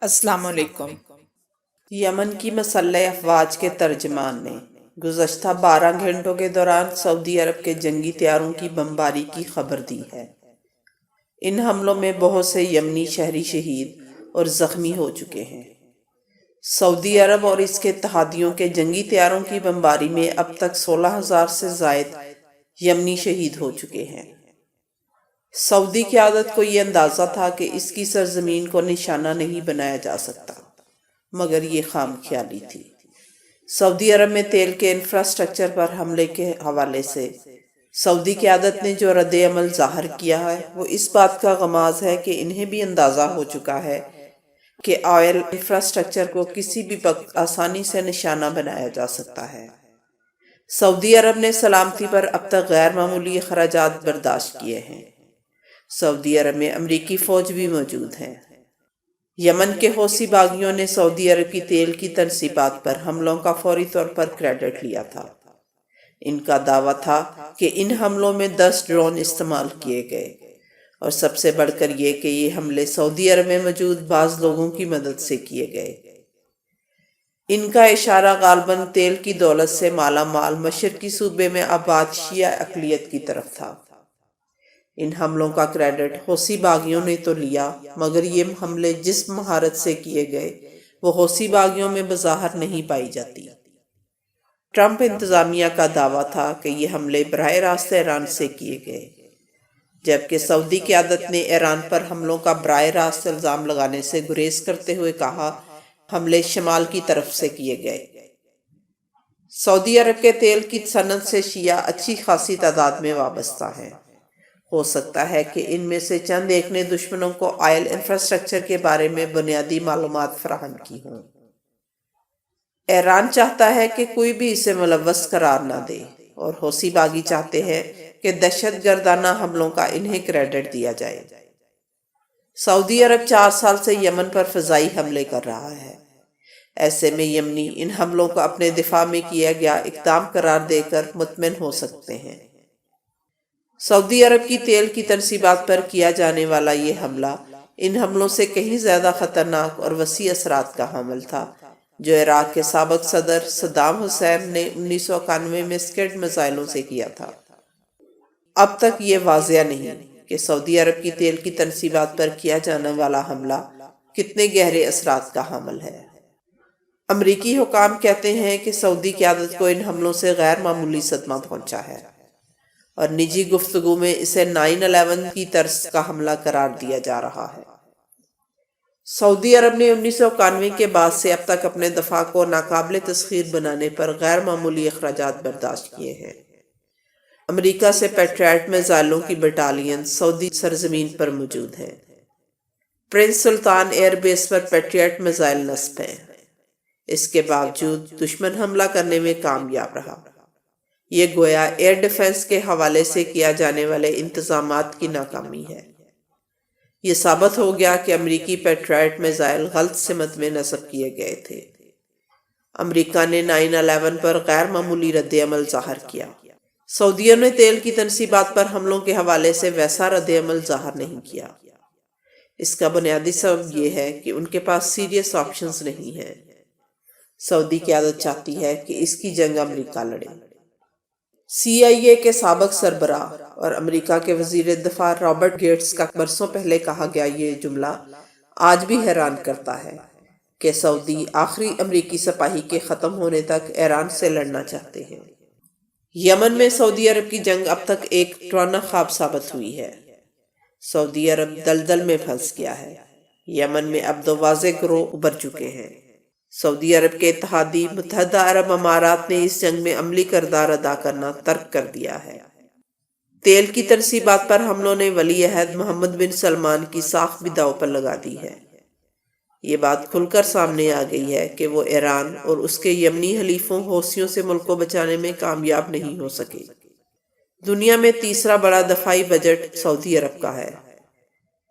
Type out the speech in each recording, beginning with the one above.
السلام علیکم۔ یمن کی مسلح افواج کے ترجمان نے گزشتہ 12 گھنٹوں کے دوران سعودی عرب کے جنگی طیاروں کی بمباری کی خبر دی ہے۔ ان حملوں میں بہت سے یمنی شہری شہید اور زخمی ہو چکے ہیں۔ سعودی عرب اور اس کے اتحادیوں کے جنگی طیاروں کی بمباری میں اب تک 16,000 سے زائد یمنی شہید ہو چکے ہیں۔ سعودی قیادت کو یہ اندازہ تھا کہ اس کی سرزمین کو نشانہ نہیں بنایا جا سکتا، مگر یہ خام خیالی تھی۔ سعودی عرب میں تیل کے انفراسٹرکچر پر حملے کے حوالے سے سعودی قیادت نے جو رد عمل ظاہر کیا ہے وہ اس بات کا غماز ہے کہ انہیں بھی اندازہ ہو چکا ہے کہ آئل انفراسٹرکچر کو کسی بھی وقت آسانی سے نشانہ بنایا جا سکتا ہے۔ سعودی عرب نے سلامتی پر اب تک غیر معمولی اخراجات برداشت کیے ہیں۔ سعودی عرب میں امریکی فوج بھی موجود ہے۔ یمن کے حوثی باغیوں نے سعودی عرب کی تیل کی تنصیبات پر حملوں کا فوری طور پر کریڈٹ لیا تھا۔ ان کا دعویٰ تھا کہ ان حملوں میں 10 ڈرون استعمال کیے گئے، اور سب سے بڑھ کر یہ کہ یہ حملے سعودی عرب میں موجود بعض لوگوں کی مدد سے کیے گئے۔ ان کا اشارہ غالباً تیل کی دولت سے مالا مال مشرقی صوبے میں آباد شیعہ اقلیت کی طرف تھا۔ ان حملوں کا کریڈٹ حوثی باغیوں نے تو لیا، مگر یہ حملے جس مہارت سے کیے گئے وہ حوثی باغیوں میں بظاہر نہیں پائی جاتی۔ ٹرمپ انتظامیہ کا دعویٰ تھا کہ یہ حملے براہ راست ایران سے کیے گئے، جبکہ سعودی قیادت نے ایران پر حملوں کا براہ راست الزام لگانے سے گریز کرتے ہوئے کہا حملے شمال کی طرف سے کیے گئے۔ سعودی عرب کے تیل کی صنعت سے شیعہ اچھی خاصی تعداد میں وابستہ ہیں۔ ہو سکتا ہے کہ ان میں سے چند ایک نے دشمنوں کو آئل انفراسٹرکچر کے بارے میں بنیادی معلومات فراہم کی ہوں۔ ایران چاہتا ہے کہ کوئی بھی اسے ملوث قرار نہ دے، اور حوثی باغی چاہتے ہیں کہ دہشت گردانہ حملوں کا انہیں کریڈٹ دیا جائے۔ سعودی عرب 4 سال سے یمن پر فضائی حملے کر رہا ہے۔ ایسے میں یمنی ان حملوں کو اپنے دفاع میں کیا گیا اقدام قرار دے کر مطمئن ہو سکتے ہیں۔ سعودی عرب کی تیل کی تنصیبات پر کیا جانے والا یہ حملہ ان حملوں سے کہیں زیادہ خطرناک اور وسیع اثرات کا حامل تھا جو عراق کے سابق صدر صدام حسین نے 1991 میں اسکڈ میزائلوں سے کیا تھا۔ اب تک یہ واضح نہیں کہ سعودی عرب کی تیل کی تنصیبات پر کیا جانے والا حملہ کتنے گہرے اثرات کا حامل ہے۔ امریکی حکام کہتے ہیں کہ سعودی قیادت کو ان حملوں سے غیر معمولی صدمہ پہنچا ہے، اور نجی گفتگو میں اسے 9/11 کی طرز کا حملہ قرار دیا جا رہا ہے۔ سعودی عرب نے 1991 کے بعد سے اب تک اپنے دفاع کو ناقابل تسخیر بنانے پر غیر معمولی اخراجات برداشت کیے ہیں۔ امریکہ سے پیٹریاٹ میزائلوں کی بٹالین سعودی سرزمین پر موجود ہے۔ پرنس سلطان ایئر بیس پر پیٹریاٹ میزائل نصب ہیں۔ اس کے باوجود دشمن حملہ کرنے میں کامیاب رہا۔ یہ گویا ایئر ڈیفنس کے حوالے سے کیا جانے والے انتظامات کی ناکامی ہے۔ یہ ثابت ہو گیا کہ امریکی پیٹریاٹ میزائل غلط سمت میں نصب کیے گئے تھے۔ امریکہ نے 9/11 پر غیر معمولی رد عمل ظاہر کیا۔ سعودیوں نے تیل کی تنصیبات پر حملوں کے حوالے سے ویسا رد عمل ظاہر نہیں کیا۔ اس کا بنیادی سبب یہ ہے کہ ان کے پاس سیریس آپشنز نہیں ہیں۔ سعودی قیادت چاہتی ہے کہ اس کی جنگ امریکہ لڑے۔ CIA کے سابق سربراہ اور امریکہ کے وزیر دفاع رابرٹ گیٹس کا برسوں پہلے کہا گیا یہ جملہ آج بھی حیران کرتا ہے کہ سعودی آخری امریکی سپاہی کے ختم ہونے تک ایران سے لڑنا چاہتے ہیں۔ یمن میں سعودی عرب کی جنگ اب تک ایک رونق خواب ثابت ہوئی ہے۔ سعودی عرب دلدل میں پھنس گیا ہے۔ یمن میں اب 2 واضح گروہ ابھر چکے ہیں۔ سعودی عرب کے اتحادی متحدہ عرب امارات نے اس جنگ میں عملی کردار ادا کرنا ترک کر دیا ہے۔ تیل کی تنصیبات پر حملوں نے ولی عہد محمد بن سلمان کی ساکھ بھی داؤ پر لگا دی ہے۔ یہ بات کھل کر سامنے آ گئی ہے کہ وہ ایران اور اس کے یمنی حلیفوں حوثیوں سے ملک کو بچانے میں کامیاب نہیں ہو سکے۔ دنیا میں تیسرا بڑا دفاعی بجٹ سعودی عرب کا ہے۔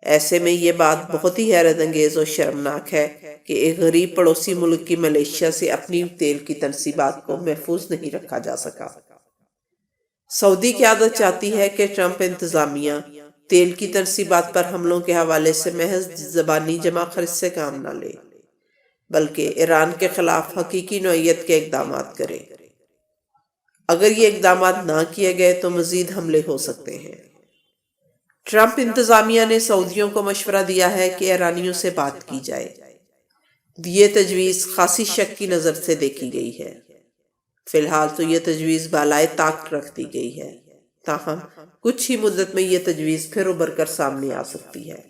ایسے میں یہ بات بہت ہی حیرت انگیز اور شرمناک ہے کہ ایک غریب پڑوسی ملک کی ملیشیا سے اپنی تیل کی تنصیبات کو محفوظ نہیں رکھا جا سکا۔ سعودی قیادت چاہتی ہے کہ ٹرمپ انتظامیہ تیل کی تنصیبات پر حملوں کے حوالے سے محض زبانی جمع خرچ سے کام نہ لے، بلکہ ایران کے خلاف حقیقی نوعیت کے اقدامات کرے۔ اگر یہ اقدامات نہ کیے گئے تو مزید حملے ہو سکتے ہیں۔ ٹرمپ انتظامیہ نے سعودیوں کو مشورہ دیا ہے کہ ایرانیوں سے بات کی جائے۔ یہ تجویز خاصی شک کی نظر سے دیکھی گئی ہے۔ فی الحال تو یہ تجویز بالائے طاقت رکھ دی گئی ہے، تاہم کچھ ہی مدت میں یہ تجویز پھر ابھر کر سامنے آ سکتی ہے۔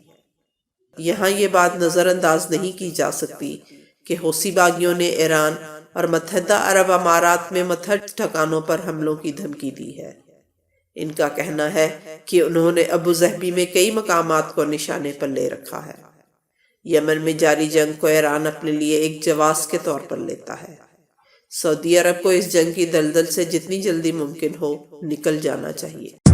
یہاں یہ بات نظر انداز نہیں کی جا سکتی کہ حوثی باغیوں نے ایران اور متحدہ عرب امارات میں متحد ٹھکانوں پر حملوں کی دھمکی دی ہے۔ ان کا کہنا ہے کہ انہوں نے ابو ظہبی میں کئی مقامات کو نشانے پر لے رکھا ہے۔ یمن میں جاری جنگ کو ایران اپنے لیے ایک جواز کے طور پر لیتا ہے۔ سعودی عرب کو اس جنگ کی دلدل سے جتنی جلدی ممکن ہو نکل جانا چاہیے۔